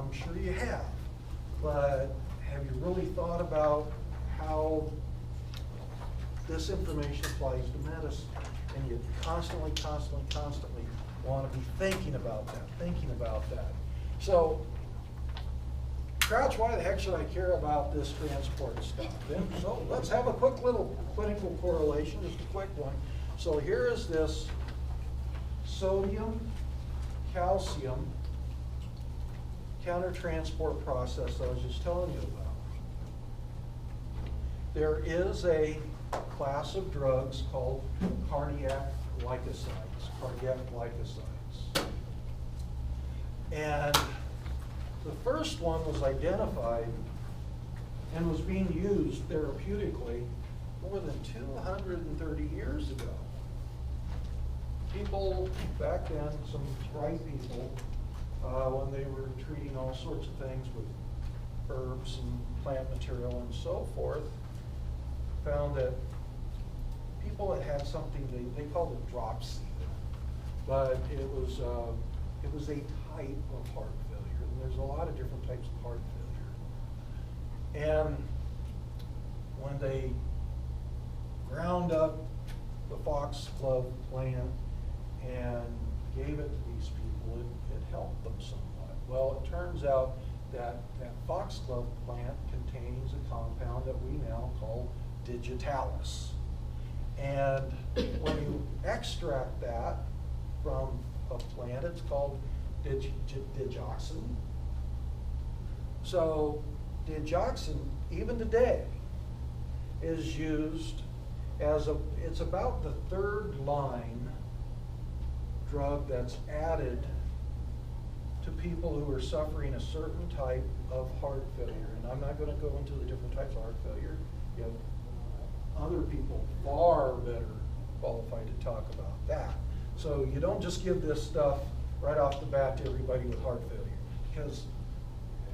I'm sure you have, but have you really thought about how this information applies to medicine? And you constantly want to be thinking about that. So, Crouch, why the heck should I care about this transport stuff? And so let's have a quick little clinical correlation, just a quick one. So here is this sodium, calcium countertransport process that I was just telling you about. There is a class of drugs called cardiac glycosides. And the first one was identified and was being used therapeutically more than 230 years ago. People back then, some bright people, when they were treating all sorts of things with herbs and plant material and so forth, found that people that had something, they called it dropsy, but it was a type of heart failure. And there's a lot of different types of heart failure. And when they ground up the foxglove plant and gave it to these people, it helped them somewhat. Well, it turns out that that foxglove plant contains a compound that we now call digitalis. And when you extract that from a plant, it's called digoxin. So digoxin, even today, is used as it's about the third line drug that's added to people who are suffering a certain type of heart failure. And I'm not going to go into the different types of heart failure. You have other people far better qualified to talk about that. So you don't just give this stuff right off the bat to everybody with heart failure, because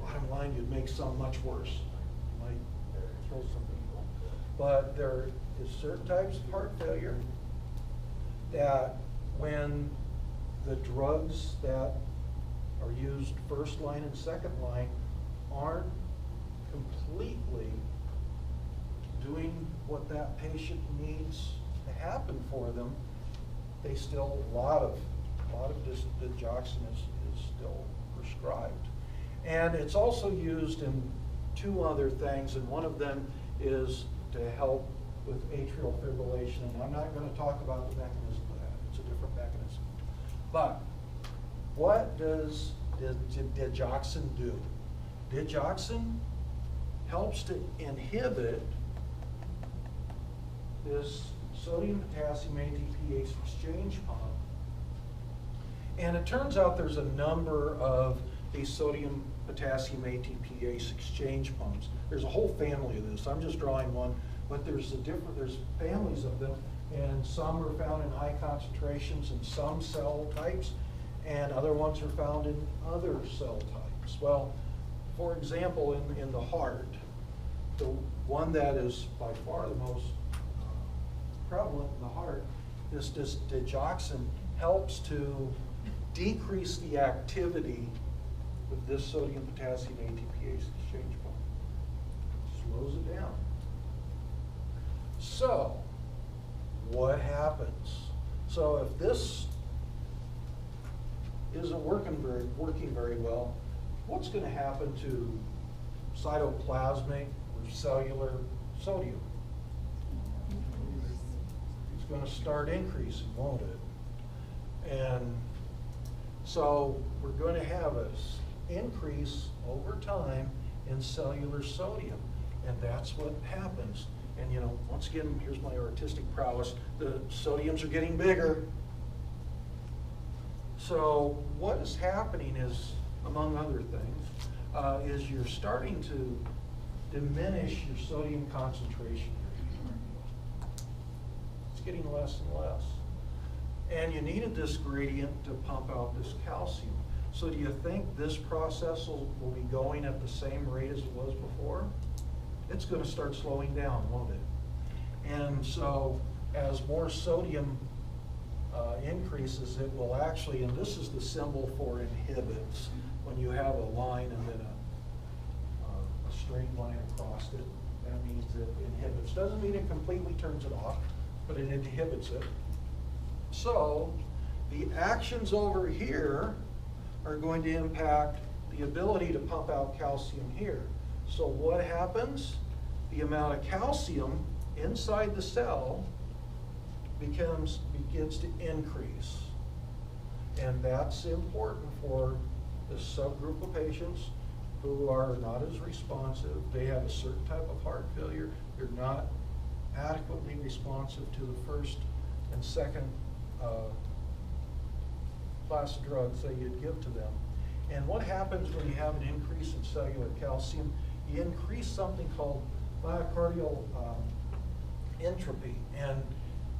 bottom line, you'd make some much worse. You might kill some people. But there is certain types of heart failure that when the drugs that are used first line and second line aren't completely doing what that patient needs to happen for them, they still, a lot of this digoxin is still prescribed. And it's also used in two other things, and one of them is to help with atrial fibrillation. And I'm not going to talk about the mechanism of that. It's a different mechanism. But what does digoxin do? Digoxin helps to inhibit this sodium-potassium ATPase exchange pump. And it turns out there's a number of these sodium-potassium ATPase exchange pumps. There's a whole family of this. I'm just drawing one, but there's families of them, and some are found in high concentrations in some cell types, and other ones are found in other cell types. Well, for example, in the heart, the one that is by far the most prevalent in the heart, this digoxin helps to decrease the activity of this sodium-potassium ATPase exchange pump. Slows it down. So, what happens? So if this isn't working very well, what's going to happen to cytoplasmic or cellular sodium? It's going to start increasing, won't it? And so we're going to have an increase over time in cellular sodium, and that's what happens. And once again, here's my artistic prowess. The sodiums are getting bigger. So what is happening is, among other things, is you're starting to diminish your sodium concentration. It's getting less and less. And you needed this gradient to pump out this calcium. So do you think this process will be going at the same rate as it was before? It's going to start slowing down, won't it? And so as more sodium increases, it will actually, and this is the symbol for inhibits, when you have a line and then a straight line across it, that means it inhibits. Doesn't mean it completely turns it off, but it inhibits it. So the actions over here are going to impact the ability to pump out calcium here. So what happens? The amount of calcium inside the cell begins to increase. And that's important for this subgroup of patients who are not as responsive. They have a certain type of heart failure. They're not adequately responsive to the first and second class of drugs that you'd give to them. And what happens when you have an increase in cellular calcium? You increase something called myocardial entropy. And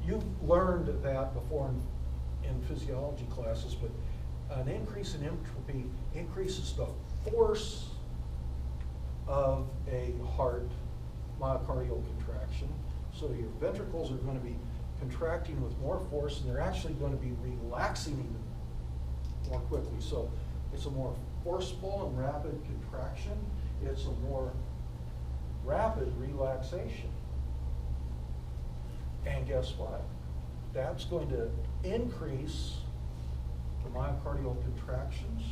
you've learned that before in physiology classes, but an increase in entropy increases the force of a heart myocardial contraction. So your ventricles are going to be contracting with more force, and they're actually going to be relaxing even more quickly. So it's a more forceful and rapid contraction. It's a more rapid relaxation. And guess what? That's going to increase the myocardial contractions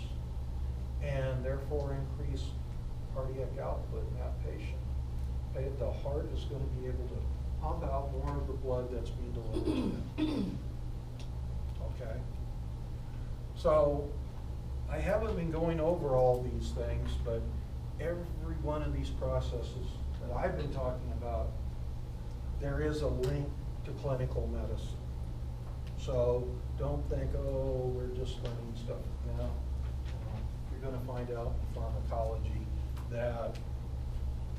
and therefore increase cardiac output in that patient. The heart is going to be able to pump out more of the blood that's being delivered to them. Okay? So I haven't been going over all these things, but every one of these processes that I've been talking about, there is a link to clinical medicine. So don't think, oh, we're just learning stuff. No. You're going to find out in pharmacology that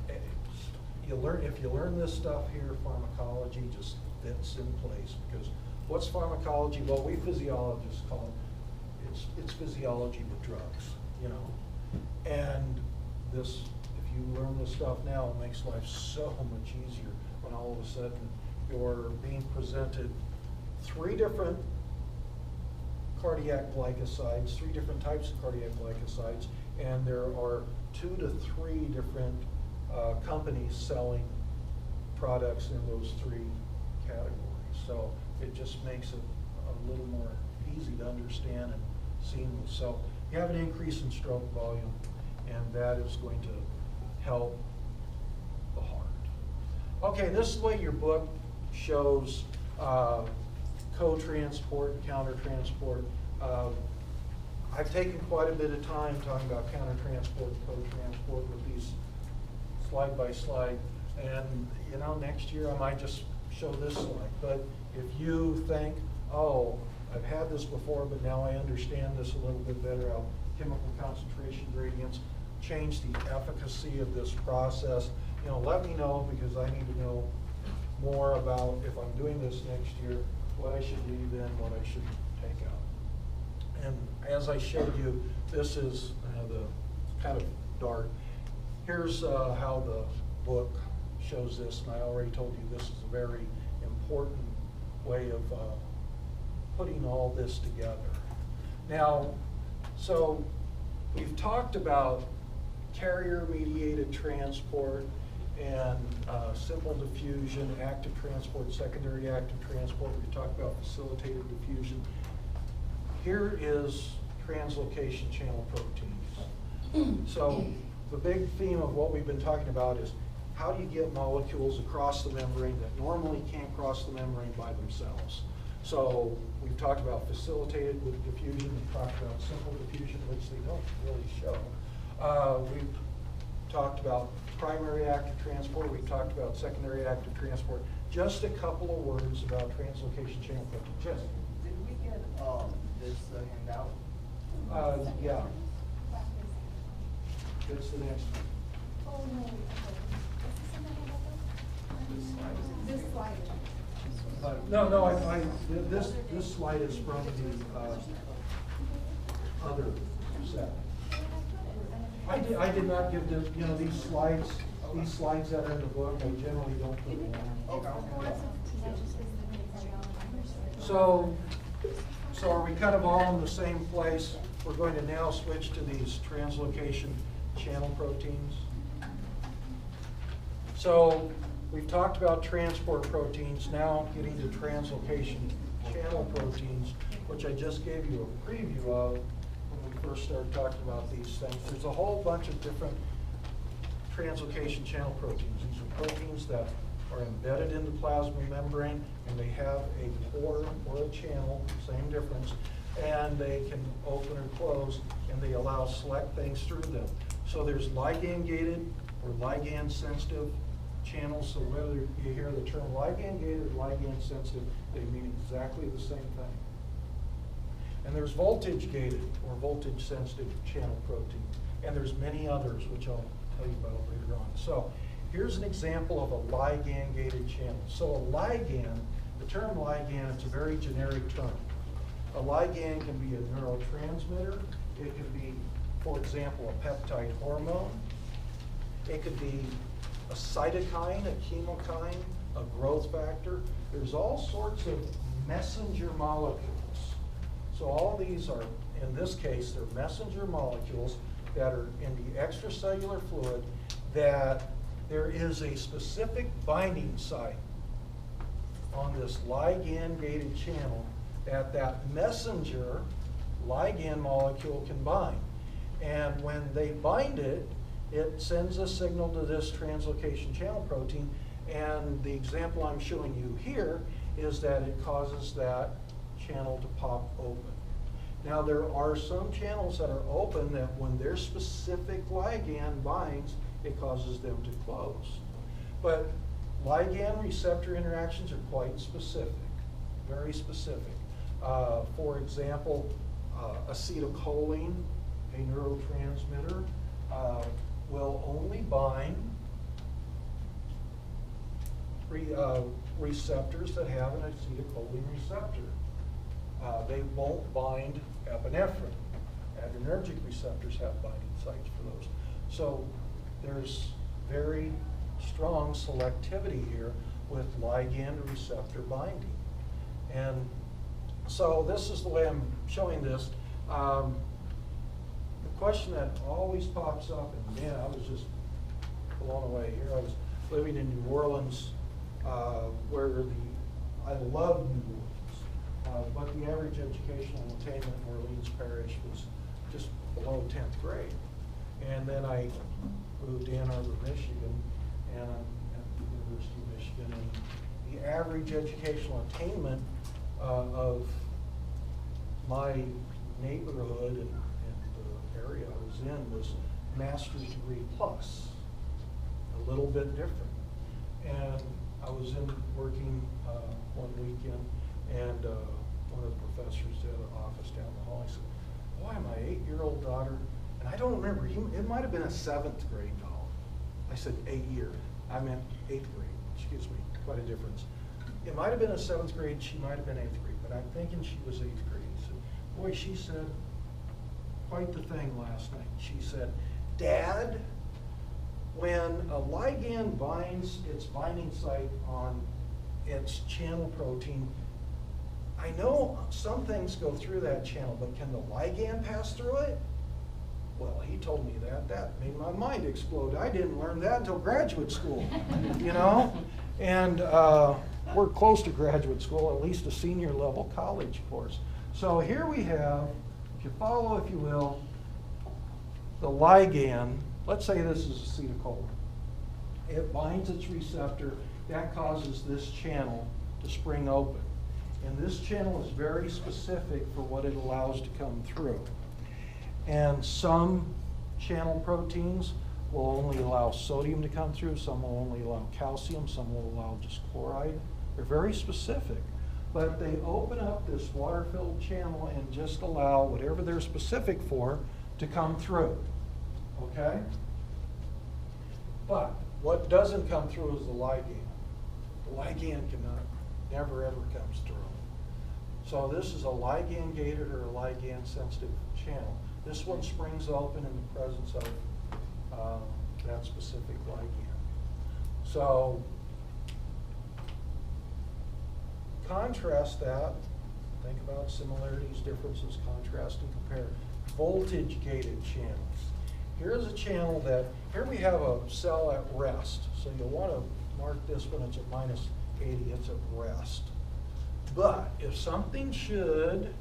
if you learn this stuff here, pharmacology just fits in place. Because what's pharmacology? Well, we physiologists call it, it's physiology with drugs, you know. And this, if you learn this stuff now, it makes life so much easier when all of a sudden you're being presented 3 different cardiac glycosides, 3 different types of cardiac glycosides, and there are 2 to 3 different companies selling products in those 3 categories. So it just makes it a little more easy to understand and seamless. So you have an increase in stroke volume, and that is going to help the heart. Okay, this is the way your book shows co-transport and counter-transport. I've taken quite a bit of time talking about counter-transport and co-transport with these slide by slide. And, you know, next year I might just show this slide. But if you think, oh, I've had this before, but now I understand this a little bit better, how chemical concentration gradients change the efficacy of this process, you know, let me know, because I need to know more about, if I'm doing this next year, what I should leave in, what I should take out. And as I showed you, this is the kind of dark. Here's how the book shows this, and I already told you this is a very important way of putting all this together. Now, so we've talked about carrier-mediated transport and simple diffusion, active transport, secondary active transport. We talked about facilitated diffusion. Here is translocation channel proteins. So the big theme of what we've been talking about is how do you get molecules across the membrane that normally can't cross the membrane by themselves. So we've talked about facilitated with diffusion, we've talked about simple diffusion, which they don't really show. We've talked about primary active transport, we've talked about secondary active transport. Just a couple of words about translocation channel proteins. Yes? Did we get this handout? Yeah. That's the next one. Oh, no. This slide. No, this slide is from the other set. I did not give this, you know, these slides that are in the book, I generally don't put them on. Okay. So So are we kind of all in the same place? We're going to now switch to these translocation channel proteins. So we've talked about transport proteins, now getting to translocation channel proteins, which I just gave you a preview of when we first started talking about these things. There's a whole bunch of different translocation channel proteins. These are proteins that are embedded in the plasma membrane, and they have a pore or a channel, same difference, and they can open or close, and they allow select things through them. So there's ligand-gated or ligand-sensitive channels, so whether you hear the term ligand-gated or ligand-sensitive, they mean exactly the same thing. And there's voltage-gated or voltage-sensitive channel protein, and there's many others, which I'll tell you about later on. So here's an example of a ligand-gated channel. So a ligand, the term ligand, it's a very generic term. A ligand can be a neurotransmitter. It can be, for example, a peptide hormone. It could be a cytokine, a chemokine, a growth factor. There's all sorts of messenger molecules. So all these are, in this case, they're messenger molecules that are in the extracellular fluid that there is a specific binding site on this ligand-gated channel that messenger ligand molecule can bind. And when they bind it, it sends a signal to this translocation channel protein, and the example I'm showing you here is that it causes that channel to pop open. Now there are some channels that are open that when their specific ligand binds, it causes them to close. But ligand receptor interactions are quite specific, very specific. For example, acetylcholine, a neurotransmitter, will only bind receptors that have an acetylcholine receptor. They won't bind epinephrine. Adrenergic receptors have binding sites for those. So there's very strong selectivity here with ligand receptor binding. And so this is the way I'm showing this. The question that always pops up, and man, I was just blown away here. I was living in New Orleans, where I love New Orleans, but the average educational attainment in Orleans Parish was just below 10th grade. And then I moved to Ann Arbor, Michigan, and I'm at the University of Michigan, and the average educational attainment of my neighborhood and the area I was in was master's degree plus, a little bit different. And I was working one weekend, and one of the professors had an office down the hall. I said, boy, my 8-year-old daughter, and I don't remember, it might have been a 7th grade doll. I said 8 year, I meant 8th grade, excuse me, quite a difference. It might have been a 7th grade, she might have been 8th grade, but I'm thinking she was 8th grade. So, boy, she said quite the thing last night. She said, Dad, when a ligand binds its binding site on its channel protein, I know some things go through that channel, but can the ligand pass through it? Well, he told me that. That made my mind explode. I didn't learn that until graduate school, you know? And we're close to graduate school, at least a senior level college course. So here we have, if you follow, if you will, the ligand. Let's say this is acetylcholine. It binds its receptor. That causes this channel to spring open. And this channel is very specific for what it allows to come through. And some channel proteins will only allow sodium to come through, some will only allow calcium, some will allow just chloride. They're very specific. But they open up this water-filled channel and just allow whatever they're specific for to come through. Okay? But what doesn't come through is the ligand. The ligand never ever comes through. So this is a ligand-gated or a ligand-sensitive channel. This one springs open in the presence of that specific ligand. So contrast that Think about similarities, differences, contrast, and compare. Voltage-gated channels. Here's a channel that, here we have a cell at rest. So you'll want to mark this when it's at minus 80, it's at rest. But if something should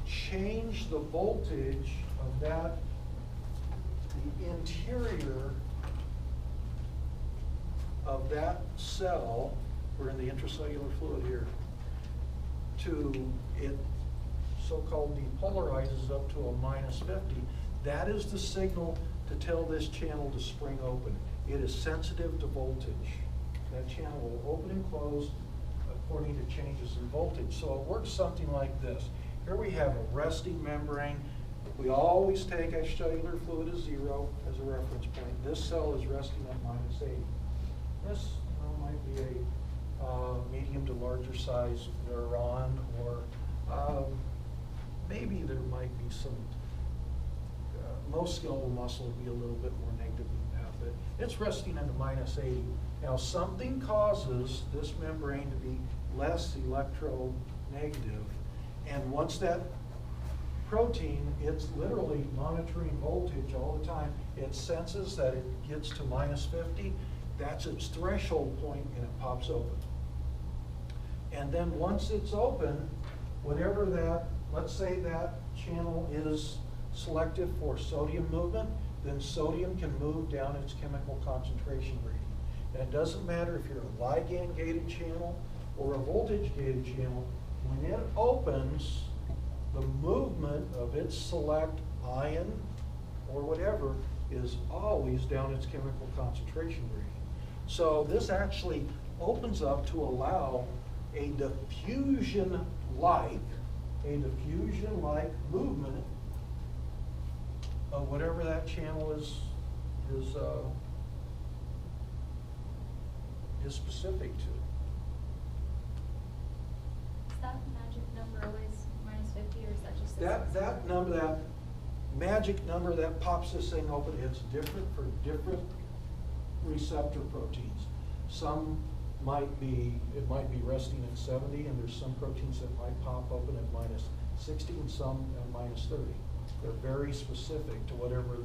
change the voltage of that, the interior of that cell, we're in the intracellular fluid here, to it so-called depolarizes up to a minus 50, that is the signal to tell this channel to spring open. It is sensitive to voltage. That channel will open and close according to changes in voltage. So it works something like this. Here we have a resting membrane. We always take extracellular fluid as 0 as a reference point. This cell is resting at minus 80. This might be a medium to larger size neuron, or maybe there might be some, most skeletal muscle would be a little bit more negative than that, but it's resting at a minus 80. Now something causes this membrane to be less electronegative, and once that protein, it's literally monitoring voltage all the time. It senses that it gets to minus 50. That's its threshold point, and it pops open. And then once it's open, whatever that, let's say that channel is selective for sodium movement, then sodium can move down its chemical concentration reading. And it doesn't matter if you're a ligand-gated channel or a voltage-gated channel, when it opens, the movement of its select ion or whatever is always down its chemical concentration reading. So this actually opens up to allow a diffusion-like movement of whatever that channel is specific to. Is that magic number always minus 50, or is that just That number, that magic number that pops this thing open, it's different for different receptor proteins. Some might be, it might be resting at 70, and there's some proteins that might pop open at minus 60 and some at minus 30. They're very specific to whatever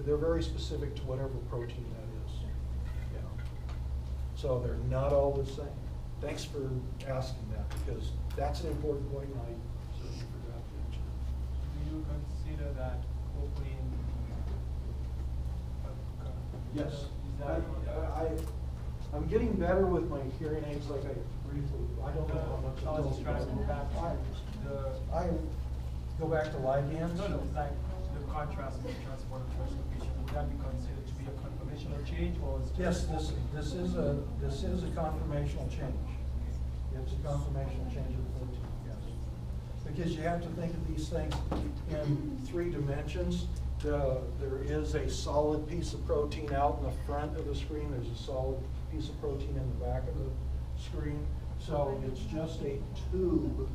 they're very specific to whatever protein that is. Yeah. So they're not all the same. Thanks for asking that, because that's an important point, and I certainly forgot to mention it. Do you consider that opening? Yes. Is that I'm getting better with my hearing aids, like I briefly, I don't know how much I was trying to go back to the. I go back to ligands? No, like the contrast of the transport of translocation. Would that be considered to be a conformational change, or is Yes, this is a conformational change. It's a conformational change of the protein, yes. Because you have to think of these things in 3 dimensions. There is a solid piece of protein out in the front of the screen. There's a solid piece of protein in the back of the screen. So it's just a tube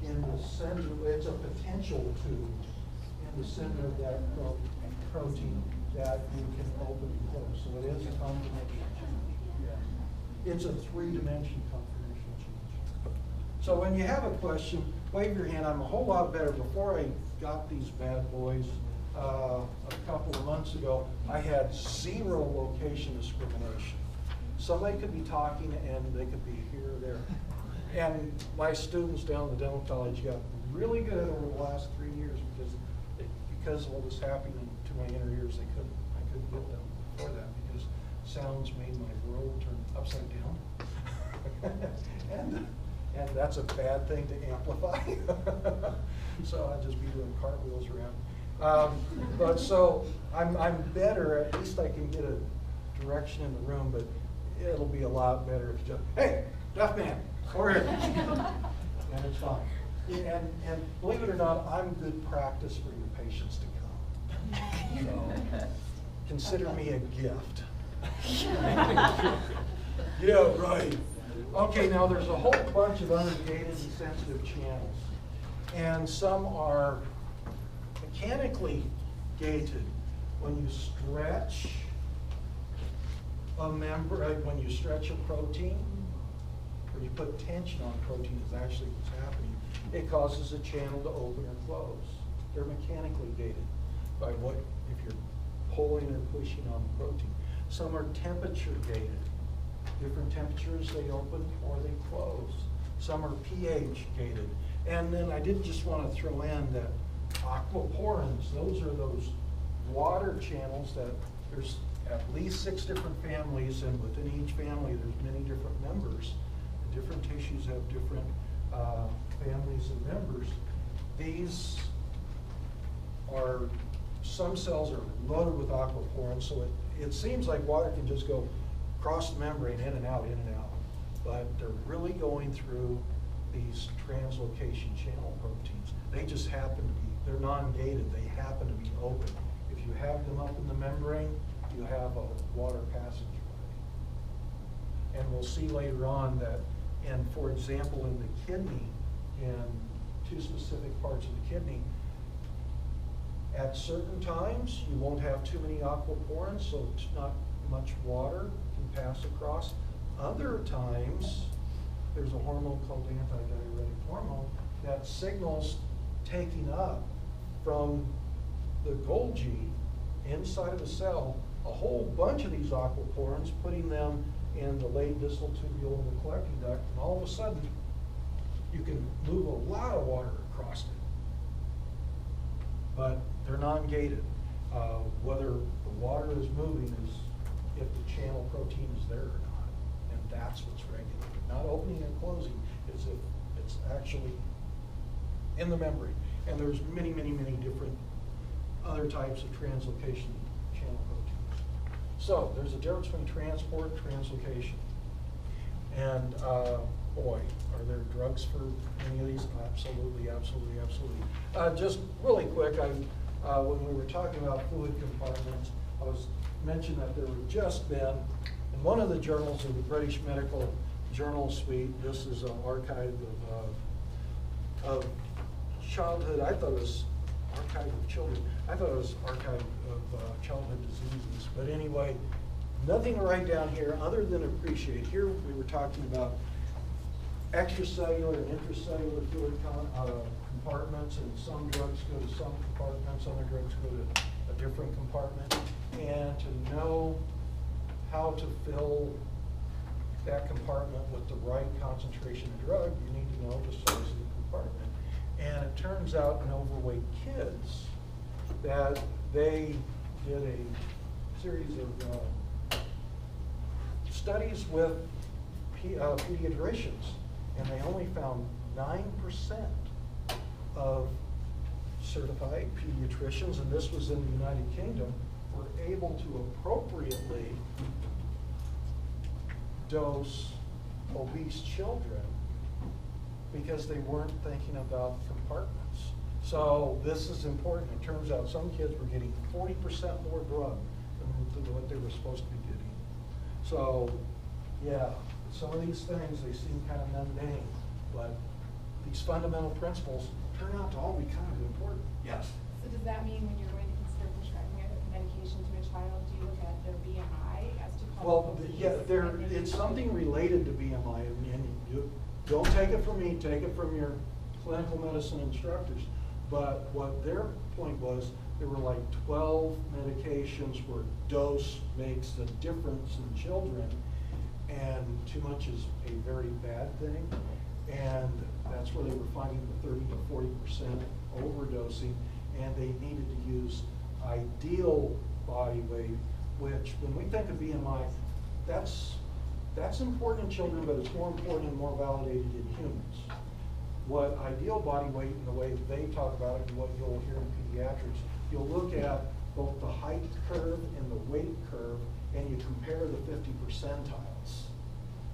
in the center. It's a potential tube in the center of that protein that you can open and close. So it is a conformational change. Yeah. It's a 3-dimension conformational change. So when you have a question, wave your hand. I'm a whole lot better. Before I got these bad boys, a couple of months ago, I had 0 location discrimination. Somebody could be talking and they could be here or there. And my students down at the dental college got really good over the last 3 years because of what was happening to my inner ears. I couldn't get them before that because sounds made my world turn upside down. and that's a bad thing to amplify. So I'd just be doing cartwheels around. But so I'm better, at least I can get a direction in the room, but it'll be a lot better if you just, hey, deaf man, over here. And it's fine. And believe it or not, I'm good practice for your patients to come. So consider me a gift. Yeah, right. Okay, now there's a whole bunch of ungated and sensitive channels. And some are mechanically gated. When you stretch a membrane, when you stretch a protein, when you put tension on protein is actually what's happening. It causes a channel to open or close. They're mechanically gated by what, if you're pulling or pushing on the protein. Some are temperature gated. Different temperatures, they open or they close. Some are pH gated. And then I did just want to throw in that aquaporins, those are those water channels that there's at least 6 different families, and within each family there's many different members. And different tissues have different families and members. These are, some cells are loaded with aquaporins, so it seems like water can just go across the membrane, in and out, but they're really going through these translocation channel proteins. They just happen to be, they're non-gated, they happen to be open. If you have them up in the membrane, you have a water passageway. And we'll see later on that, and for example, in the kidney, in 2 specific parts of the kidney, at certain times, you won't have too many aquaporins, so it's not much water can pass across. Other times, there's a hormone called antidiuretic hormone that signals taking up from the Golgi inside of the cell a whole bunch of these aquaporins, putting them in the late distal tubule of the collecting duct, and all of a sudden, you can move a lot of water across it. But they're non-gated. Whether the water is moving is if the channel protein is there or not. And that's what's regulated. Not opening and closing, it's if it's actually in the membrane. And there's many, many, many different other types of translocation channel proteins. So there's a difference between transport and translocation. And boy, are there drugs for any of these? Absolutely, absolutely, absolutely. Just really quick, when we were talking about fluid compartments, I was mentioned that there had just been, in one of the journals of the British Medical Journal Suite, this is an archive of childhood, I thought it was archive of children, I thought it was archive of childhood diseases. But anyway, nothing to write down here other than appreciate. Here we were talking about extracellular and intracellular fluid compartments, and some drugs go to some compartments, other drugs go to a different compartment. And to know how to fill that compartment with the right concentration of drug, you need to know the size of the compartment. And it turns out in overweight kids that they did a series of studies with pediatricians, and they only found 9% of certified pediatricians, and this was in the United Kingdom, were able to appropriately dose obese children because they weren't thinking about compartments. So this is important. It turns out some kids were getting 40% more drug than what they were supposed to be getting. So yeah, some of these things, they seem kind of mundane, but these fundamental principles turn out to all be kind of important. Yes? So does that mean when you're going to consider prescribing a medication to a child, do you look at their BMI as to how Well, obese yeah, and then it's you- something related to BMI, and you don't take it from me, take it from your clinical medicine instructors. But what their point was, there were like 12 medications where dose makes the difference in children, and too much is a very bad thing. And that's where they were finding the 30 to 40% overdosing, and they needed to use ideal body weight, which when we think of BMI, that's important in children, but it's more important and more validated in humans. What ideal body weight, and the way they talk about it, and what you'll hear in pediatrics, you'll look at both the height curve and the weight curve, and you compare the 50 percentiles.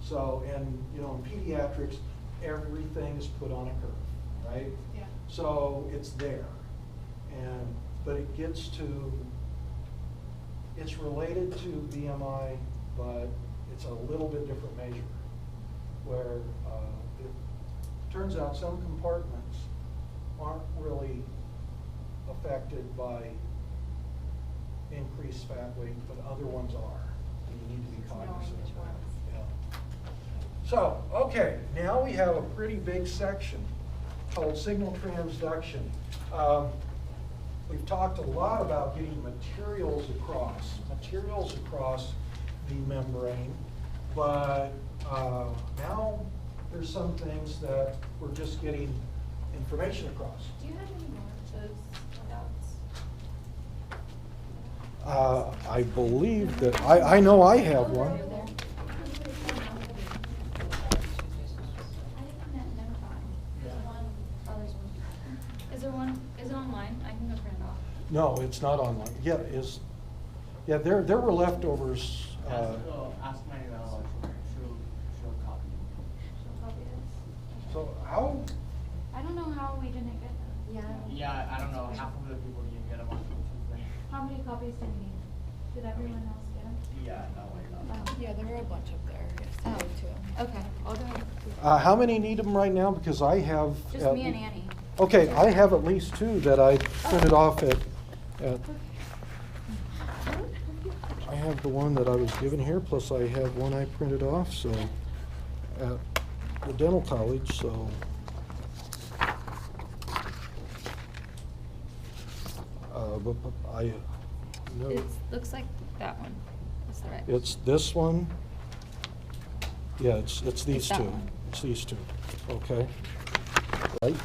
So, and you know, in pediatrics, everything is put on a curve, right? Yeah. So it's there, but it gets to, it's related to BMI, but it's a little bit different measure, where it turns out some compartments aren't really affected by increased fat weight, but other ones are, and you need to be Knowing cognizant which of that. ones. Yeah. So, okay, now we have a pretty big section called signal transduction. We've talked a lot about getting materials across the membrane, but now there's some things that we're just getting information across. Do you have any more of those handouts? I believe that, I know I have one. Over there. I didn't know that. There's one, oh, there's one. Is there one, is it online? I can go print it off. No, it's not online. Yeah, there were leftovers. Ask my, she'll copy. She'll copy this. So how, I don't know how we didn't get them. Yeah, I don't know, half of the people didn't get them on Tuesday. How many copies do we need? Did everyone else get them? Yeah, no, I Oh. Yeah, there were a bunch up there. Oh, Too. okay, I'll go ahead. how many need them right now? Because I have. Just me and Annie. Okay, I have at least two that I printed off at, I have the one that I was given here, plus I have one I printed off, so, at the dental college, so. But I know, It looks like that one. That's the right. it's this one. Yeah, it's these It's that two. one. It's these two, okay? Right?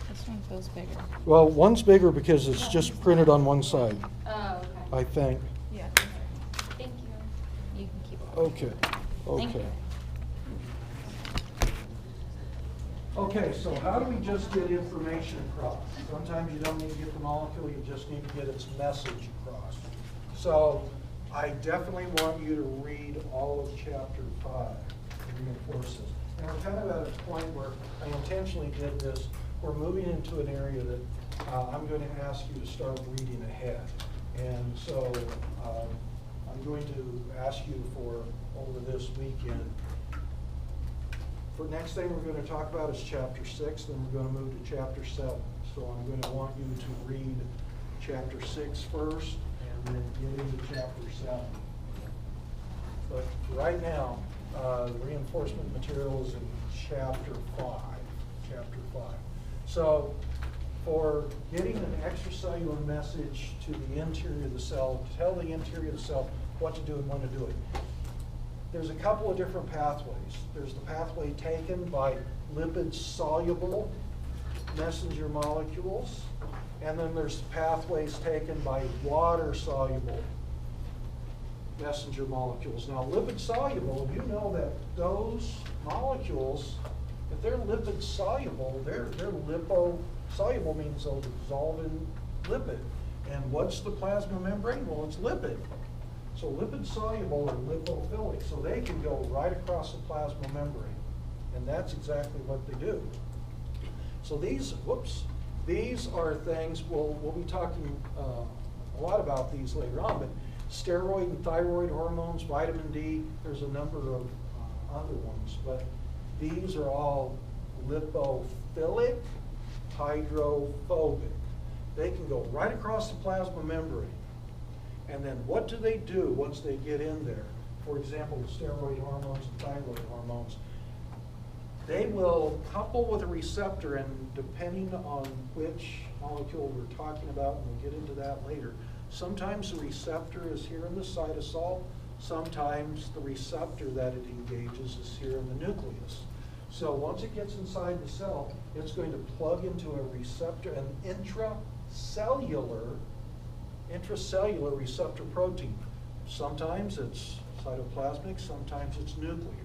This one feels bigger. Well, one's bigger because it's just printed on one side, Oh, okay. I think. Yeah. Thank you. You can keep it. Okay, Thank okay. you. Okay, so how do we just get information across? Sometimes you don't need to get the molecule, you just need to get its message across. So I definitely want you to read all of chapter 5, the reinforces. And we're kind of at a point where I intentionally did this. We're moving into an area that I'm going to ask you to start reading ahead. And so I'm going to ask you for, over this weekend, for next thing we're going to talk about is chapter 6, then we're going to move to chapter 7. So I'm going to want you to read chapter 6 first, and then get into chapter 7. But right now, the reinforcement material is in chapter 5. Chapter 5. So for getting an extracellular message to the interior of the cell, tell the interior of the cell what to do and when to do it. There's a couple of different pathways. There's the pathway taken by lipid-soluble messenger molecules, and then there's pathways taken by water-soluble messenger molecules. Now, lipid-soluble, you know that those molecules, if they're lipid-soluble, they're liposoluble means they'll dissolve in lipid. And what's the plasma membrane? Well, it's lipid. So lipid-soluble are lipophilic, so they can go right across the plasma membrane. And that's exactly what they do. So these are things, we'll be talking a lot about these later on, but steroid and thyroid hormones, vitamin D, there's a number of other ones, but these are all lipophilic, hydrophobic. They can go right across the plasma membrane. And then what do they do once they get in there? For example, steroid hormones and thyroid hormones. They will couple with a receptor, and depending on which molecule we're talking about, and we'll get into that later, sometimes the receptor is here in the cytosol, sometimes the receptor that it engages is here in the nucleus. So once it gets inside the cell, it's going to plug into a receptor, an intracellular receptor protein. Sometimes it's cytoplasmic, sometimes it's nuclear.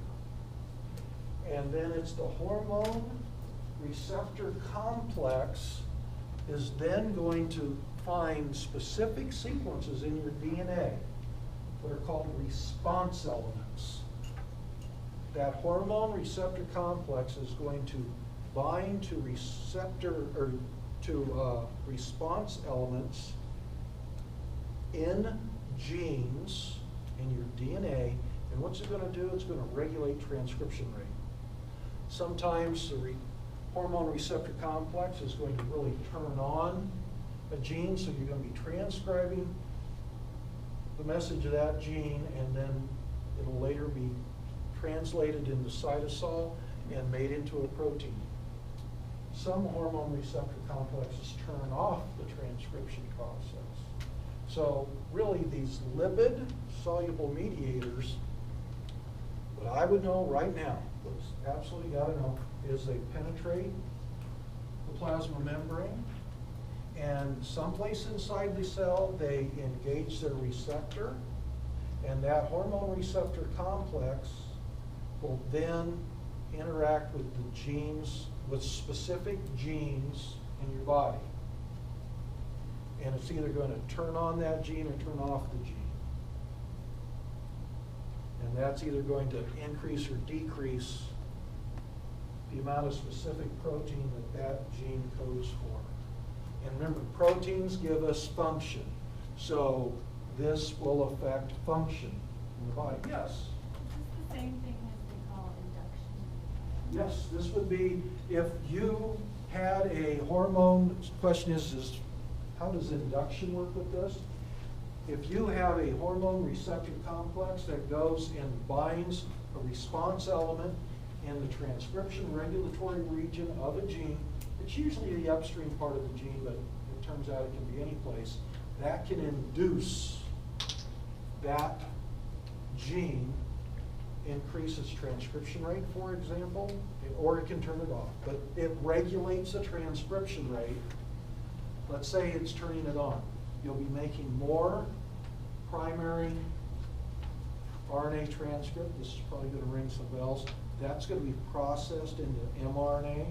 And then it's the hormone receptor complex is then going to find specific sequences in your DNA that are called response elements. That hormone receptor complex is going to bind to receptor or to response elements in genes in your DNA, and what's it going to do? It's going to regulate transcription rate. Sometimes the hormone receptor complex is going to really turn on a gene, so you're going to be transcribing the message of that gene, and then It'll later be translated into cytosol and made into a protein. Some hormone receptor complexes turn off the transcription process. So really these lipid soluble mediators, what I would know right now, what's absolutely gotta know, is they penetrate the plasma membrane, and someplace inside the cell they engage their receptor, and that hormone receptor complex will then interact with the genes, with specific genes in your body. And it's either going to turn on that gene or turn off the gene. And that's either going to increase or decrease the amount of specific protein that that gene codes for. And remember, proteins give us function. So this will affect function in the body. Yes? Is this the same thing as we call induction? Yes, this would be if you had a hormone, question is how does induction work with this? If you have a hormone receptor complex that goes and binds a response element in the transcription regulatory region of a gene, it's usually the upstream part of the gene, but it turns out it can be any place, that can induce that gene increase its transcription rate, for example, or it can turn it off. But it regulates the transcription rate. Let's say it's turning it on. You'll be making more primary RNA transcript. This is probably going to ring some bells. That's going to be processed into mRNA.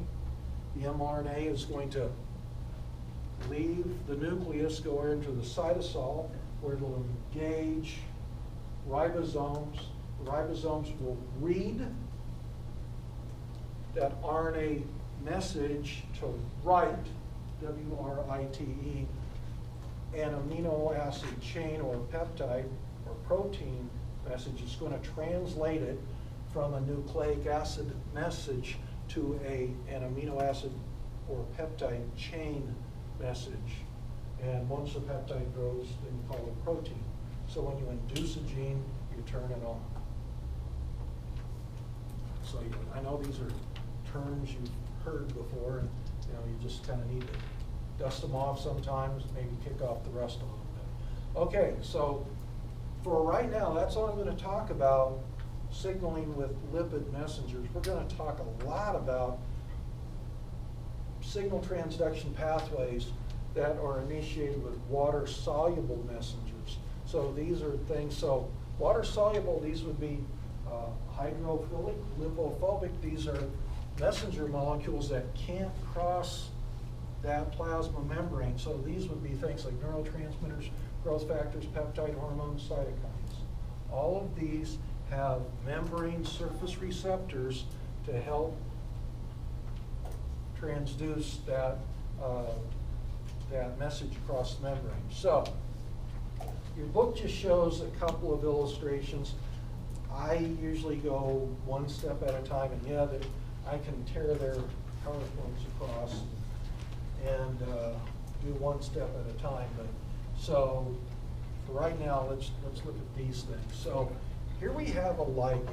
The mRNA is going to leave the nucleus, go into the cytosol, where it'll engage ribosomes. The ribosomes will read that RNA message to write, W-R-I-T-E, an amino acid chain or peptide or protein message. It's going to translate it from a nucleic acid message to an amino acid or peptide chain message. And once the peptide grows, then you call it a protein. So when you induce a gene, you turn it on. So I know these are terms you've heard before, and you just kind of need to dust them off sometimes, maybe kick off the rust a little bit. Okay, so for right now, that's all I'm going to talk about, signaling with lipid messengers. We're going to talk a lot about signal transduction pathways that are initiated with water-soluble messengers. So these are things, so water-soluble, these would be hydrophilic, lipophobic. These are messenger molecules that can't cross that plasma membrane. So these would be things like neurotransmitters, growth factors, peptide hormones, cytokines. All of these have membrane surface receptors to help transduce that, that message across the membrane. So your book just shows a couple of illustrations. I usually go one step at a time, and yeah, I can tear their PowerPoints across and do one step at a time. But so for right now, let's look at these things. So here we have a ligand.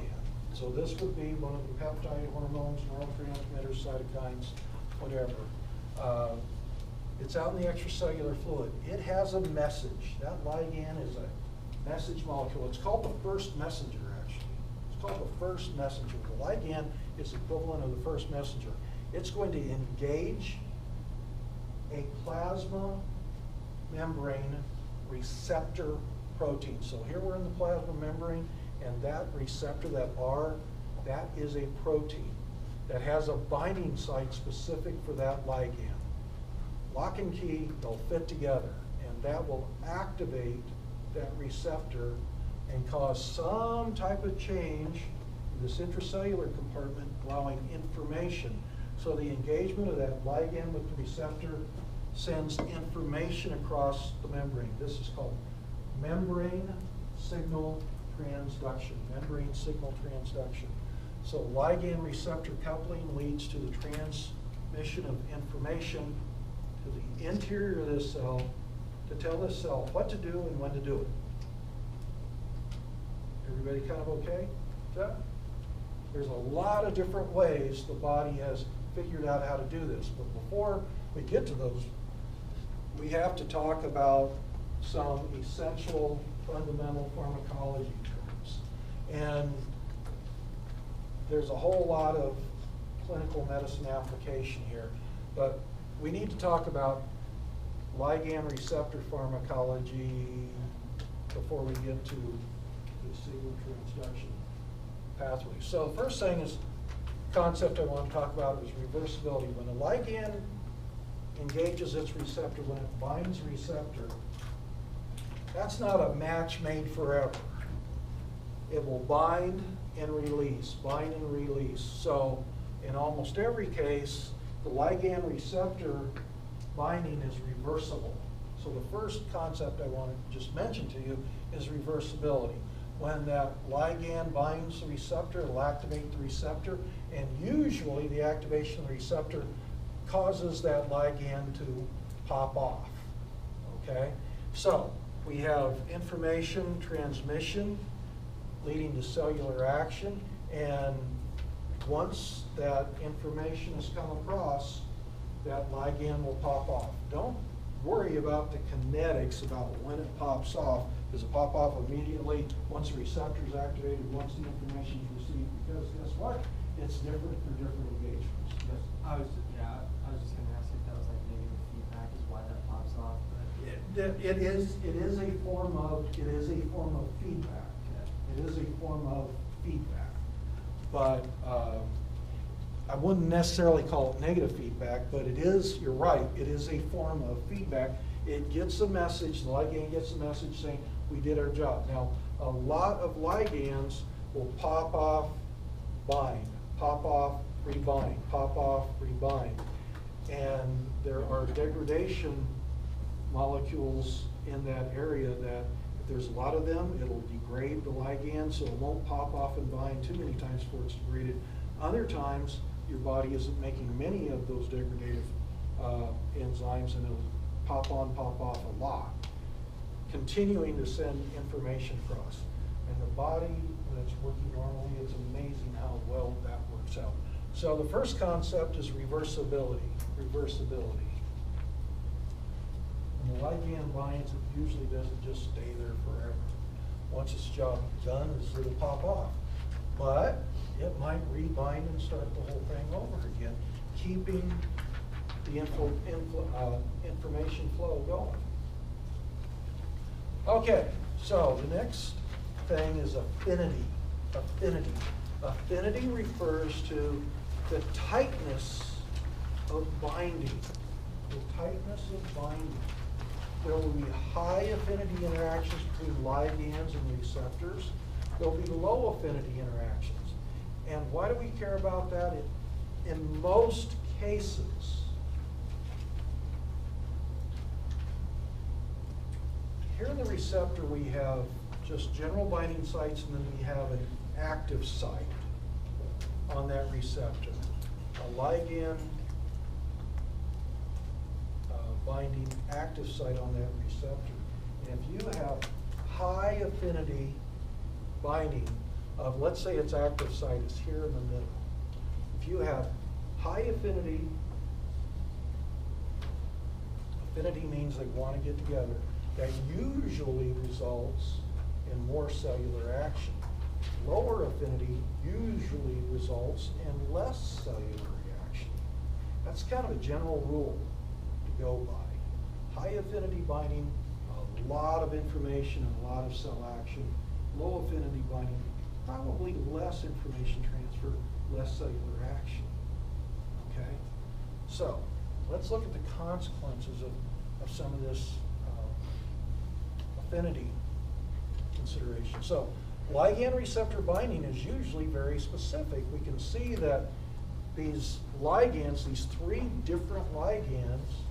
So this would be one of the peptide hormones, neurotransmitters, cytokines, whatever. It's out in the extracellular fluid. It has a message. That ligand is a message molecule. It's called the first messenger, actually. It's called the first messenger. The ligand is equivalent of the first messenger. It's going to engage a plasma membrane receptor protein. So here we're in the plasma membrane, and that receptor, that R, that is a protein that has a binding site specific for that ligand. Lock and key, they'll fit together, and that will activate that receptor and cause some type of change in this intracellular compartment, allowing information. So the engagement of that ligand with the receptor sends information across the membrane. This is called membrane signal transduction, membrane signal transduction. So ligand receptor coupling leads to the transmission of information to the interior of this cell to tell this cell what to do and when to do it. Everybody kind of okay with that? There's a lot of different ways the body has figured out how to do this, but before we get to those, we have to talk about some essential fundamental pharmacology terms. And there's a whole lot of clinical medicine application here, but we need to talk about ligand receptor pharmacology before we get to the signal transduction pathway. So the first thing is concept I want to talk about is reversibility. When a ligand engages its receptor, when it binds receptor, that's not a match made forever. It will bind and release, bind and release. So in almost every case, the ligand receptor binding is reversible. So the first concept I want to just mention to you is reversibility. When that ligand binds the receptor, it'll activate the receptor, and usually the activation of the receptor causes that ligand to pop off, okay? So we have information transmission leading to cellular action, and once that information has come across, that ligand will pop off. Don't worry about the kinetics about when it pops off. Does it pop off immediately once the receptor is activated, once the information is received? Because guess what? It's different for different engagements. Yes. I was just gonna ask if that was like negative feedback is why that pops off. It is a form of feedback. It is a form of feedback. But I wouldn't necessarily call it negative feedback, but it is, you're right, it is a form of feedback. It gets a message, the ligand gets a message saying, we did our job. Now, a lot of ligands will pop off, bind, pop off, rebind, pop off, rebind. And there are degradation molecules in that area that if there's a lot of them, it'll degrade the ligand, so it won't pop off and bind too many times before it's degraded. Other times, your body isn't making many of those degradative enzymes, and it'll pop on, pop off a lot, continuing to send information across. And the body, when it's working normally, it's amazing how well that works out. So the first concept is reversibility. Reversibility. When the ligand binds, it usually doesn't just stay there forever. Once its job done, it'll pop off. But it might rebind and start the whole thing over again, keeping the information flow going. Okay, so the next thing is affinity. Affinity. Affinity refers to the tightness of binding. The tightness of binding. There will be high affinity interactions between ligands and receptors. There will be low affinity interactions. And why do we care about that? In most cases, here in the receptor we have just general binding sites, and then we have an active site on that receptor. A ligand binding active site on that receptor. And if you have high affinity binding of, let's say its active site is here in the middle. If you have high affinity, affinity means they want to get together, that usually results in more cellular action. Lower affinity usually results in less cellular reaction. That's kind of a general rule to go by. High affinity binding, a lot of information and a lot of cell action. Low affinity binding, probably less information transfer, less cellular action. Okay? So, let's look at the consequences of some of this affinity consideration. So, ligand receptor binding is usually very specific. We can see that these ligands, these three different ligands,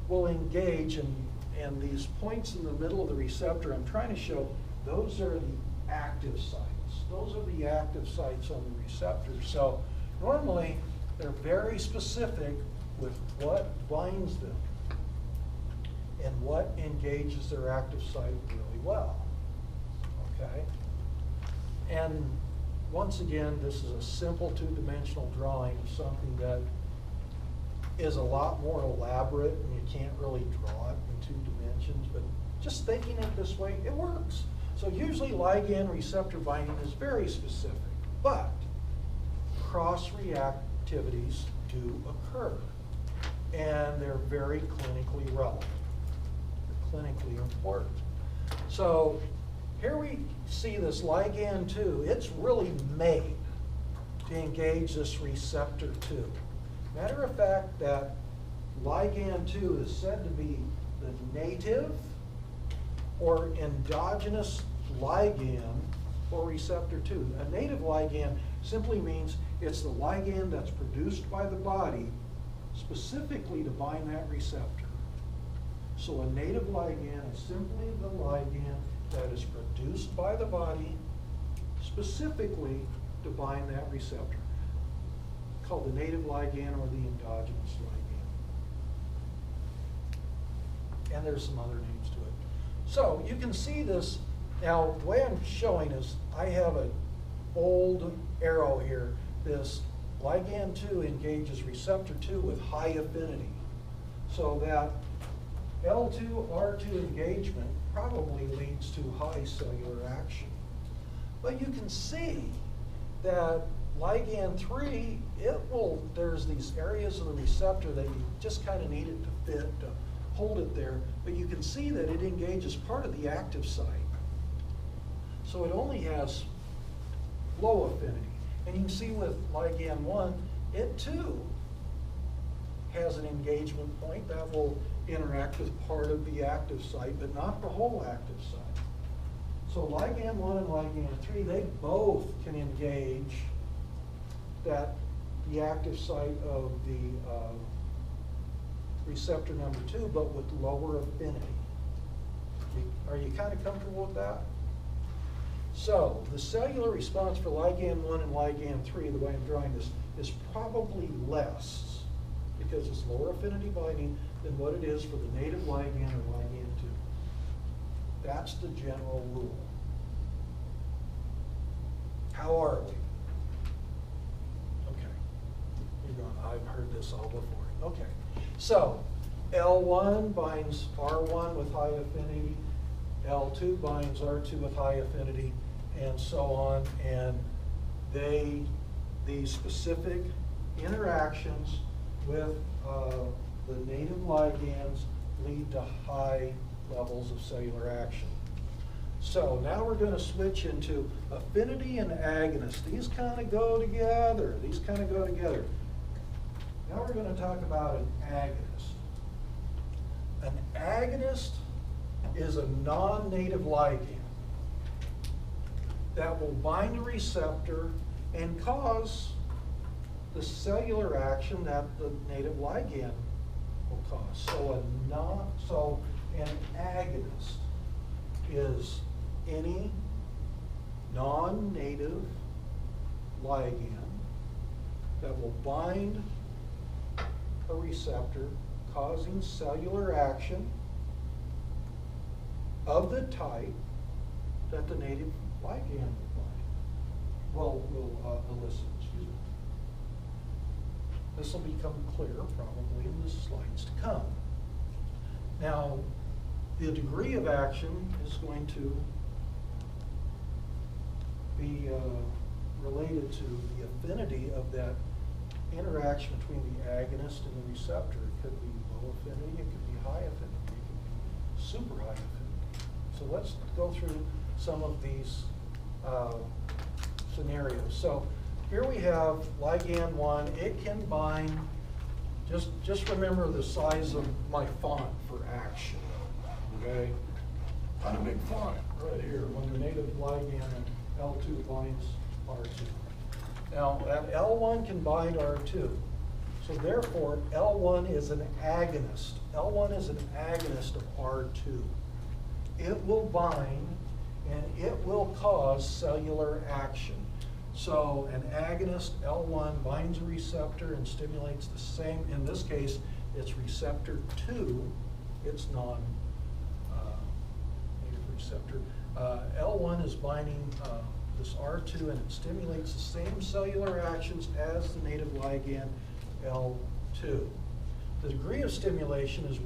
will engage, and these points in the middle of the receptor, I'm trying to show, those are the active sites. Those are the active sites on the receptor. So normally, they're very specific with what binds them and what engages their active site really well. Okay? And once again, this is a simple two-dimensional drawing of something that is a lot more elaborate, and you can't really draw it in 2 dimensions, but just thinking it this way, it works. So usually ligand receptor binding is very specific, but cross-reactivities do occur, and they're very clinically relevant. They're clinically important. So here we see this ligand 2, it's really made to engage this receptor 2. Matter of fact, that ligand 2 is said to be the native or endogenous ligand for receptor 2. A native ligand simply means it's the ligand that's produced by the body specifically to bind that receptor. So a native ligand is simply the ligand that is produced by the body specifically to bind that receptor, called the native ligand or the endogenous ligand. And there's some other names to it. So you can see this. Now, the way I'm showing is I have a bold arrow here. This ligand 2 engages receptor 2 with high affinity. So that L2, R2 engagement probably leads to high cellular action. But you can see that ligand 3, there's these areas of the receptor that you just kind of need it to fit, to hold it there, but you can see that it engages part of the active site. So it only has low affinity. And you can see with ligand 1, it too has an engagement point that will interact with part of the active site, but not the whole active site. So ligand 1 and ligand 3, they both can engage the active site of the receptor number 2, but with lower affinity. Are you kind of comfortable with that? So the cellular response for ligand 1 and ligand 3, the way I'm drawing this, is probably less because it's lower affinity binding than what it is for the native ligand or ligand 2. That's the general rule. How are we? Okay. You're going, I've heard this all before. Okay. So L1 binds R1 with high affinity, L2 binds R2 with high affinity, and so on. And these specific interactions with the native ligands lead to high levels of cellular action. So now we're going to switch into affinity and agonist. These kind of go together. These kind of go together. Now we're going to talk about an agonist. An agonist is a non-native ligand that will bind a receptor and cause the cellular action that the native ligand will cause. So an agonist is any non-native ligand that will bind a receptor causing cellular action of the type that the native ligand will elicit. Excuse me. This will become clear probably in the slides to come. Now, the degree of action is going to be related to the affinity of that interaction between the agonist and the receptor. It could be low affinity, it could be high affinity, it could be super high affinity. So let's go through some of these scenarios. So here we have ligand 1. It can bind, just remember the size of my font for action, okay? Kind of big font right here when the native ligand L2 binds R2. Now that L1 can bind R2. So therefore L1 is an agonist. L1 is an agonist of R2. It will bind and it will cause cellular action. So an agonist, L1, binds a receptor and stimulates the same, in this case, it's receptor 2, it's non-native receptor. L1 is binding this R2, and it stimulates the same cellular actions as the native ligand L2. The degree of stimulation is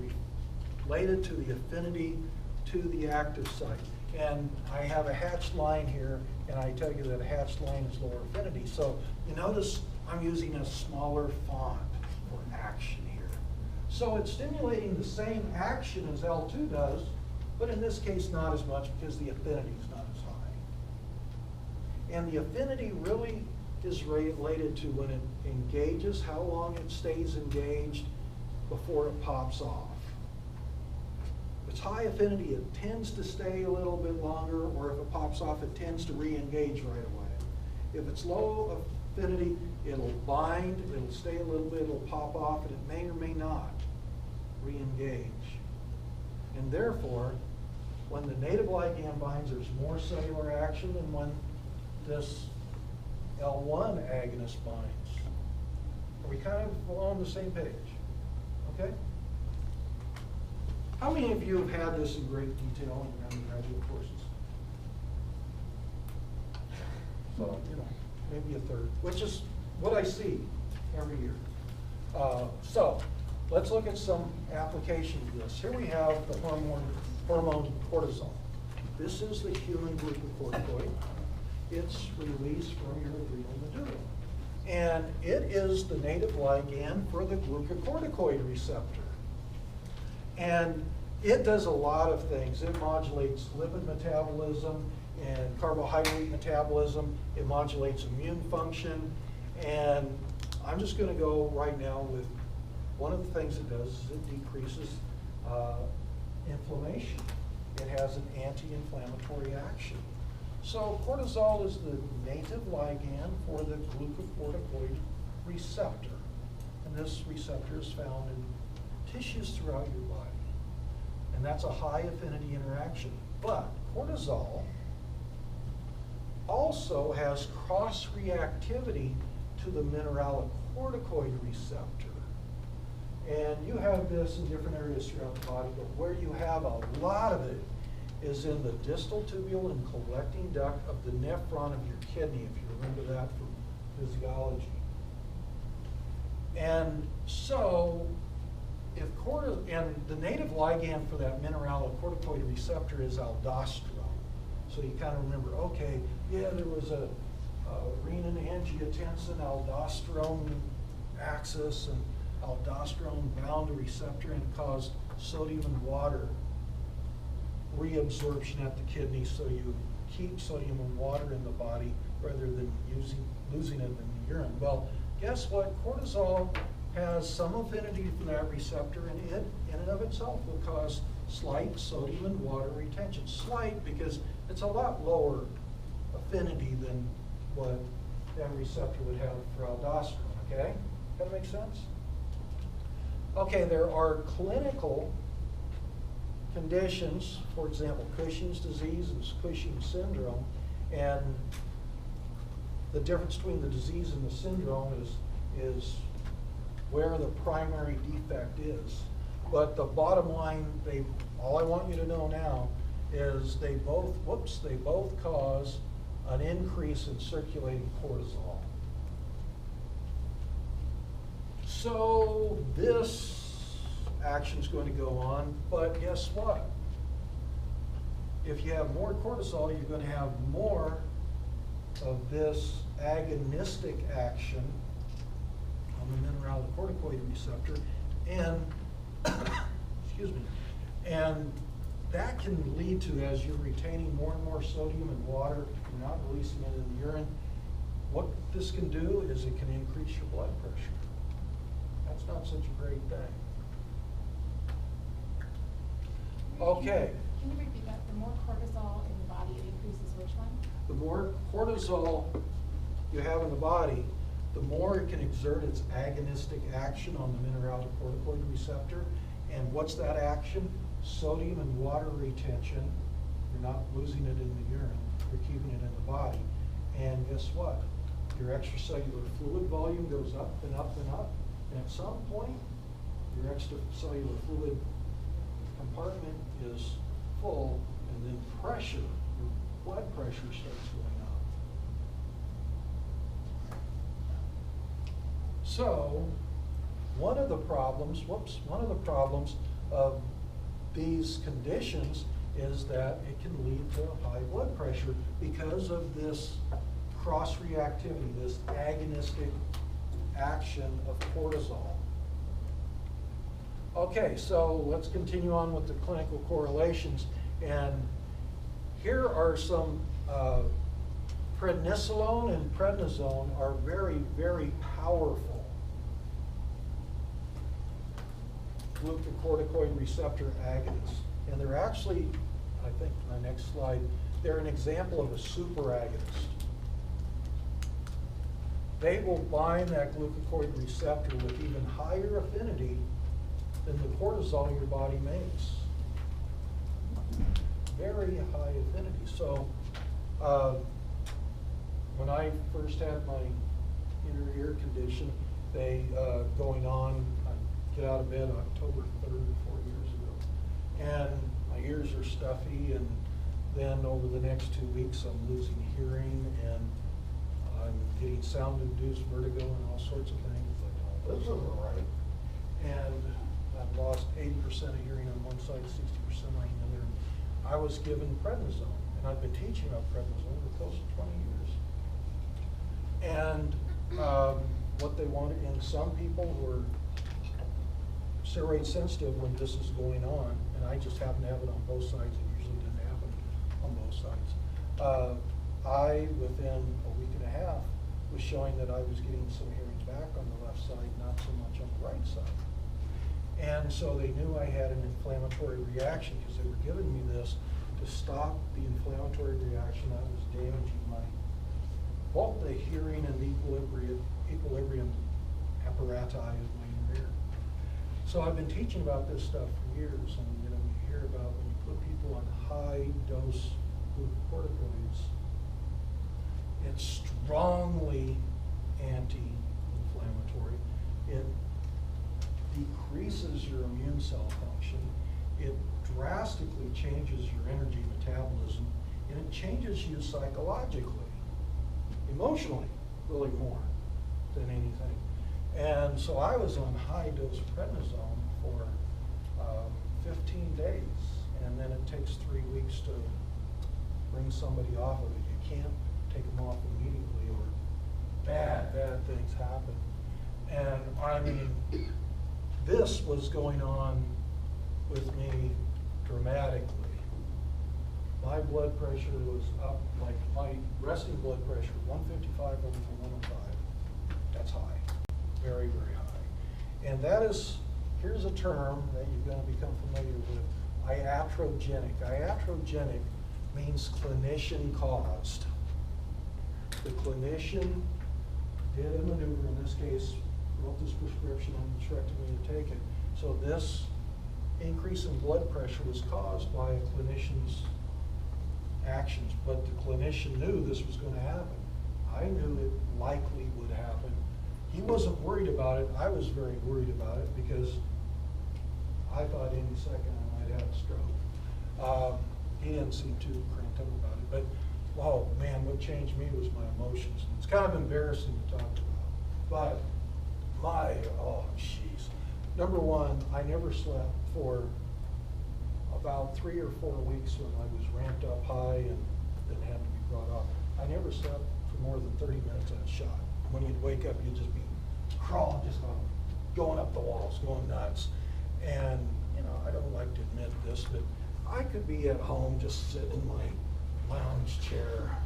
related to the affinity to the active site. And I have a hatched line here, and I tell you that a hatched line is lower affinity. So you notice I'm using a smaller font for action here. So it's stimulating the same action as L2 does, but in this case not as much because the affinity is not as high. And the affinity really is related to when it engages, how long it stays engaged before it pops off. If it's high affinity, it tends to stay a little bit longer, or if it pops off, it tends to re-engage right away. If it's low affinity, it'll bind, it'll stay a little bit, it'll pop off, and it may or may not re-engage. And therefore, when the native ligand binds, there's more cellular action than when this L1 agonist binds. Are we kind of on the same page? Okay? How many of you have had this in great detail in your undergraduate courses? So, you know, maybe a third, which is what I see every year. So, let's look at some application of this. Here we have the hormone cortisol. This is the human glucocorticoid. It's released from your adrenal medulla. And it is the native ligand for the glucocorticoid receptor. And it does a lot of things. It modulates lipid metabolism and carbohydrate metabolism. It modulates immune function. And I'm just going to go right now with one of the things it does is it decreases inflammation. It has an anti-inflammatory action. So cortisol is the native ligand for the glucocorticoid receptor. And this receptor is found in tissues throughout your body. And that's a high affinity interaction. But cortisol also has cross-reactivity to the mineralocorticoid receptor. And you have this in different areas throughout the body, but where you have a lot of it is in the distal tubule and collecting duct of the nephron of your kidney, if you remember that from physiology. And so, and the native ligand for that mineralocorticoid receptor is aldosterone. So you kind of remember, okay, yeah, there was a renin-angiotensin aldosterone axis, and aldosterone bound a receptor and caused sodium and water reabsorption at the kidney, so you keep sodium and water in the body rather than losing it in the urine. Well, guess what? Cortisol has some affinity for that receptor, and it, in and of itself, will cause slight sodium and water retention. Slight because it's a lot lower affinity than what that receptor would have for aldosterone, okay? Kind of make sense? Okay, there are clinical conditions, for example, Cushing's disease and Cushing's syndrome, and the difference between the disease and the syndrome is where the primary defect is. But the bottom line, all I want you to know now is they both cause an increase in circulating cortisol. So this action is going to go on, but guess what? If you have more cortisol, you're going to have more of this agonistic action on the mineralocorticoid receptor, and excuse me, and that can lead to, as you're retaining more and more sodium and water, you're not releasing it in the urine. What this can do is it can increase your blood pressure. That's not such a great thing. Okay. Can you repeat that? The more cortisol in the body, it increases which one? The more cortisol you have in the body, the more it can exert its agonistic action on the mineralocorticoid receptor. And what's that action? Sodium and water retention. You're not losing it in the urine. You're keeping it in the body. And guess what? Your extracellular fluid volume goes up and up and up. And at some point, your extracellular fluid compartment is full, and then pressure, your blood pressure starts going up. So, one of the problems of these conditions is that it can lead to high blood pressure because of this cross-reactivity, this agonistic action of cortisol. Okay, so let's continue on with the clinical correlations. And here are some, prednisolone and prednisone are very, very powerful glucocorticoid receptor agonists. And they're actually, I think my next slide, they're an example of a superagonist. They will bind that glucocorticoid receptor with even higher affinity than the cortisol your body makes. Very high affinity. So when I first had my inner ear condition, going on, I get out of bed October 3rd, 4 years ago, and my ears are stuffy, and then over the next 2 weeks I'm losing hearing, and I'm getting sound-induced vertigo and all sorts of things. It's like, oh, this isn't right. And I've lost 80% of hearing on one side, 60% on the other. I was given prednisone, and I've been teaching about prednisone for close to 20 years. And what they wanted, and some people were steroid sensitive when this is going on, and I just happen to have it on both sides. It usually doesn't happen on both sides. I, within a week and a half, was showing that I was getting some hearing back on the left side, not so much on the right side. And so they knew I had an inflammatory reaction because they were giving me this to stop the inflammatory reaction that was damaging both the hearing and the equilibrium apparati of my inner ear. So I've been teaching about this stuff for years, and you hear about when you put people on high dose glucocorticoids, it's strongly anti-inflammatory. It decreases your immune cell function. It drastically changes your energy metabolism, and it changes you psychologically, emotionally, really more than anything. And so I was on high dose prednisone for 15 days, and then it takes 3 weeks to bring somebody off of it. You can't take them off immediately, or bad things happen. And I mean, this was going on with me dramatically. My blood pressure was up, like my resting blood pressure, 155 over 105. That's high, very, very high. And that is, here's a term that you're going to become familiar with, iatrogenic. Iatrogenic means clinician caused. The clinician did a maneuver, in this case, wrote this prescription and instructed me to take it. So this increase in blood pressure was caused by a clinician's actions, but the clinician knew this was going to happen. I knew it likely would happen. He wasn't worried about it. I was very worried about it because I thought any second I might have a stroke. He didn't seem too cranked up about it, but oh man, what changed me was my emotions. It's kind of embarrassing to talk about, but oh jeez. Number one, I never slept for about 3 or 4 weeks when I was ramped up high and then had to be brought off. I never slept for more than 30 minutes at a shot. When you'd wake up, you'd just be crawling, just going up the walls, going nuts. And I don't like to admit this, but I could be at home just sitting in my lounge chair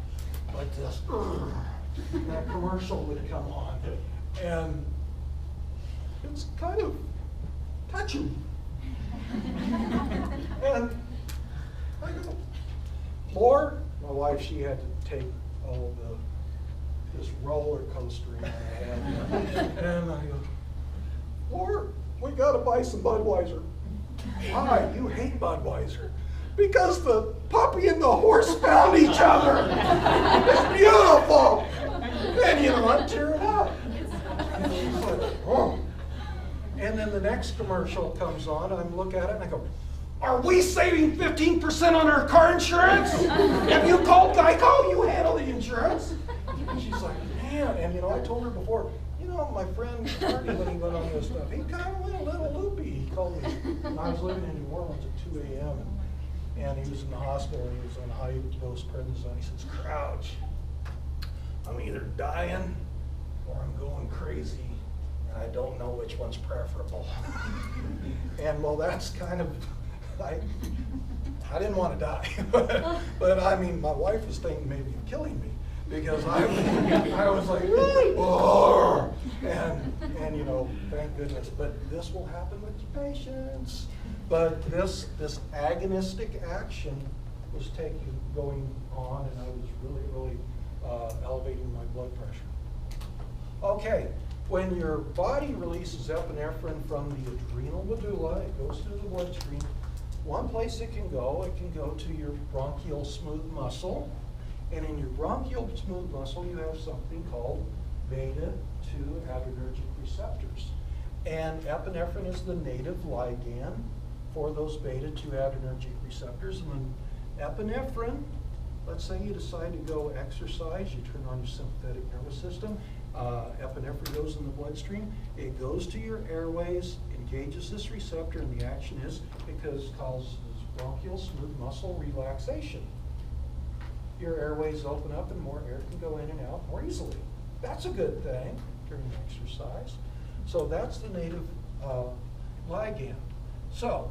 like this. And that commercial would come on, and it's kind of touching. And I go, Lord, my wife, she had to take all this roller coaster in my head. And I go, Lord, we got to buy some Budweiser. Why? You hate Budweiser. Because the puppy and the horse found each other. It's beautiful. And I'm tearing up. And she's like, oh. And then the next commercial comes on, and I look at it and I go, are we saving 15% on our car insurance? Have you called Geico? You handle the insurance. And she's like, man, and I told her before, know, my friend Hardy, when he went on this stuff, he kind of went a little loopy. He called me when I was living in New Orleans at 2 a.m. and he was in the hospital and he was on high-dose prednisone. He says, Crouch, I'm either dying or I'm going crazy, and I don't know which one's preferable. And well, that's kind of, I didn't want to die, but I mean, my wife was thinking maybe of killing me because I was like, oh, and you know, thank goodness. But this will happen with patients. But this agonistic action was going on, and I was really elevating my blood pressure. Okay, when your body releases epinephrine from the adrenal medulla, it goes through the bloodstream. One place it can go to your bronchial smooth muscle. And in your bronchial smooth muscle, you have something called beta-2 adrenergic receptors. And epinephrine is the native ligand for those beta-2 adrenergic receptors. And when epinephrine, let's say you decide to go exercise, you turn on your sympathetic nervous system, epinephrine goes in the bloodstream, it goes to your airways, engages this receptor, and the action is because it causes bronchial smooth muscle relaxation. Your airways open up and more air can go in and out more easily. That's a good thing during exercise. So that's the native ligand. So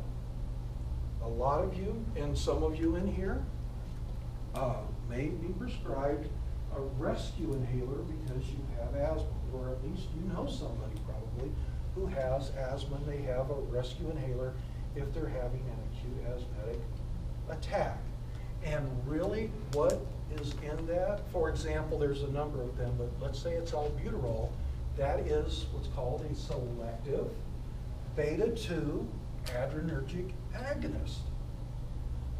a lot of you and some of you in here may be prescribed a rescue inhaler because you have asthma, or at least you know somebody probably who has asthma and they have a rescue inhaler if they're having an acute asthmatic attack. And really, what is in that? For example, there's a number of them, but let's say it's albuterol. That is what's called a selective beta-2 adrenergic agonist.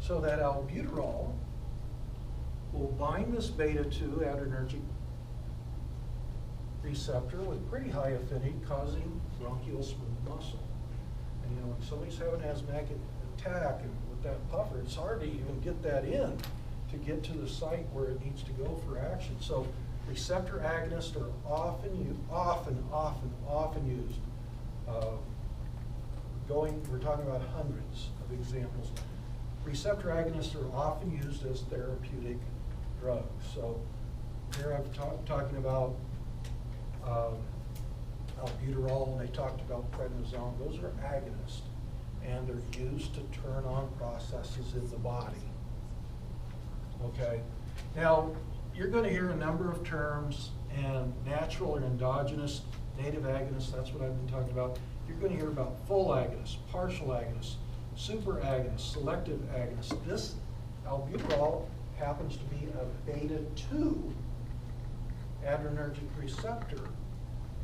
So that albuterol will bind this beta-2 adrenergic receptor with pretty high affinity, causing bronchial smooth muscle. And you know, when somebody's having an asthmatic attack and with that puffer, it's hard to even get that in to get to the site where it needs to go for action. So receptor agonists are often used. We're talking about hundreds of examples. Receptor agonists are often used as therapeutic drugs. So here I'm talking about albuterol, and they talked about prednisone. Those are agonists, and they're used to turn on processes in the body. Okay, now you're going to hear a number of terms, and natural or endogenous, native agonists, that's what I've been talking about. You're going to hear about full agonists, partial agonists, super agonists, selective agonists. This albuterol happens to be a beta-2 adrenergic receptor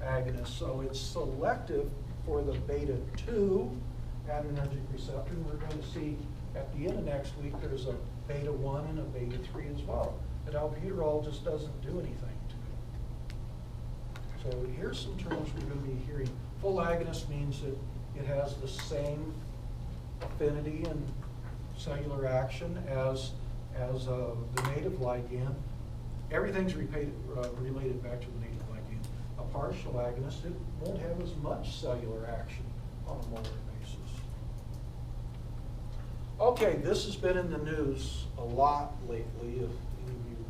agonist, so it's selective for the beta-2 adrenergic receptor, and we're going to see at the end of next week there's a beta-1 and a beta-3 as well. But albuterol just doesn't do anything to it. So here's some terms we're going to be hearing. Full agonist means that it has the same affinity and cellular action as the native ligand. Everything's related back to the native ligand. A partial agonist, it won't have as much cellular action on a molar basis. Okay, this has been in the news a lot lately. If any of you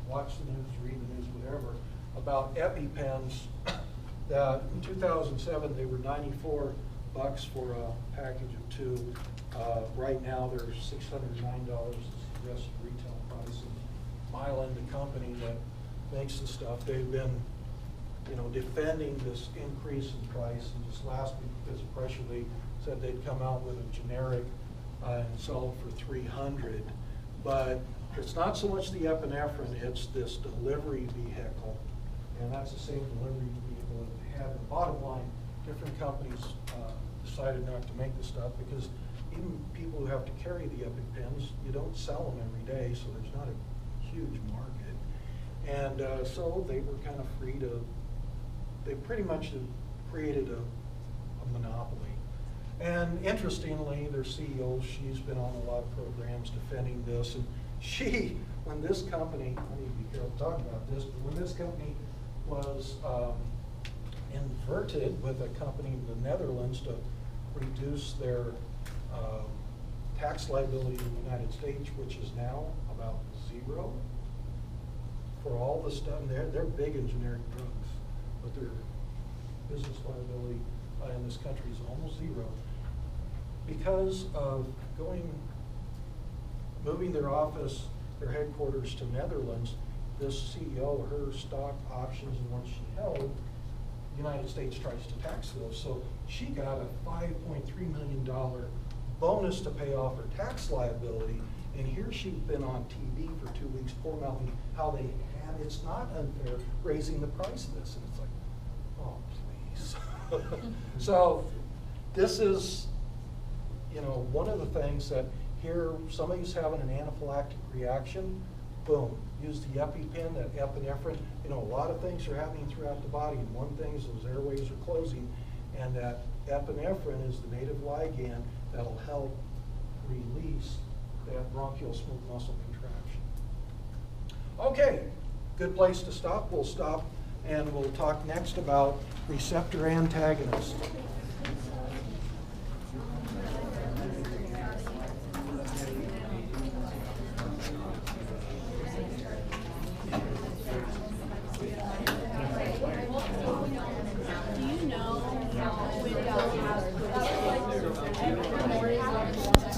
watch the news, read the news, whatever, about EpiPens that in 2007 they were $94 for a package of 2. Right now they're $609 is the suggested retail price. And Mylan, the company that makes the stuff, they've been, you know, defending this increase in price. And just last week, because of pressure, they said they'd come out with a generic and sell it for $300. But it's not so much the epinephrine; it's this delivery vehicle, and that's the same delivery vehicle that they have. The bottom line, different companies decided not to make the stuff because even people who have to carry the EpiPens, you don't sell them every day, so there's not a huge market. And so they were kind of free to, they pretty much created a monopoly. And interestingly, their CEO, she's been on a lot of programs defending this, and when this company, I need to be careful talking about this, but when this company was inverted with a company in the Netherlands to reduce their tax liability in the United States, which is now about 0 for all the stuff. And they're big in generic drugs, but their business liability in this country is almost 0 because of moving their office, their headquarters to Netherlands. This CEO, her stock options and what she held, the United States tries to tax those. So she got a $5.3 million bonus to pay off her tax liability. And here she's been on TV for 2 weeks, poor mouthing how they had, it's not unfair, raising the price of this. And it's like, oh, please. So this is, you know, one of the things that here, somebody's having an anaphylactic reaction, boom, use the EpiPen, that epinephrine. You know, a lot of things are happening throughout the body, and one thing is those airways are closing, and that epinephrine is the native ligand that'll help release that bronchial smooth muscle contraction. Okay, good place to stop. We'll stop, and we'll talk next about receptor antagonists.